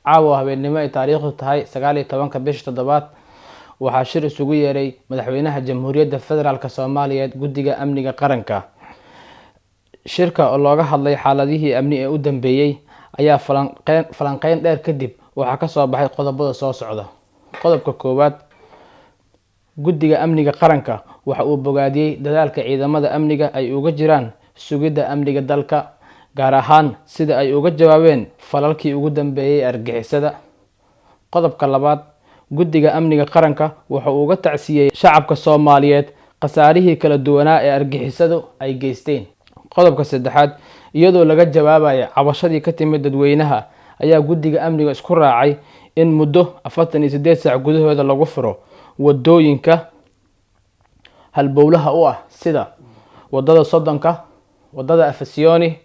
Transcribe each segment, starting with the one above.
caawa habeenimo ay taariikhdu tahay 19 bisha toddobaad waxaa shir isugu yeeray madaxweynaha Jamhuuriyadda Federaalka Soomaaliyeed guddiga amniga qaranka. Shirka oo looga hadlay xaaladihii amni ee u dambeeyay ayaa falanqeyn dheer kadib waxaa ka soo baxay qodobada soo socda. Qodobka koowaad, guddiga amniga qaranka waxa uu bogaadiyay dadaalka ciidamada amniga ay uga jiraan sugidda amniga dalka, gaar ahaan sida ay uga jawaabeen falalkii ugu dambeeyay argagixisada. Qodobka labaad, guddiga amniga qaranka waxa uu uga tacsiyay shacabka Soomaaliyeed khasaarihii kala duwanaa ee argagixisadu ay geysteen. Qodobka saddexaad, iyadoo laga jawaabaya cabashadii ka timid dadweynaha ayaa guddiga amniga isku raacay in muddo 48 saac gudahooda lagu furo wadooyinka halbowlaha u ah sida wadada Sodonka, wadada Afasiyooni,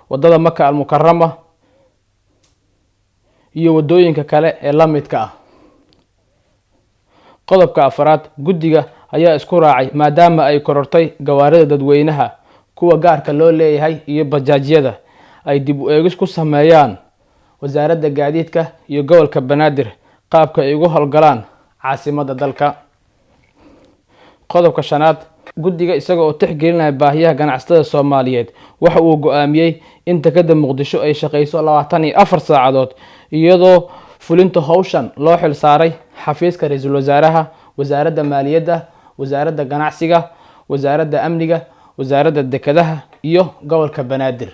wadada Maka al-Mukarrama iyo wadooyinka kale ee la midka ah. Qodobka afraad, guddiga ayaa isku raacay maadaama ay korortay gawaarida dadweynaha kuwa gaarka loo leeyahay iyo bajaajyada ay dib u eegis ku sameeyaan wasaaradda gaadiidka iyo gobolka Banaadir qaabka ay ugu howlgalaan caasimadda dalka. Qodobka shanaad, guddiga isaga oo tixgelinaya baahiyaha ganacsatada Soomaaliyeed waxa uu go'aamiyay in dekedda Muqdisho ay shaqeyso 24 saacadood iyadoo fulinta hawshan loo xil saaray xafiiska ra'iisul wasaaraha, wasaaradda maaliyadda, wasaaradda ganacsiga, wasaaradda amniga, wasaaradda dekedaha iyo gobolka Banaadir.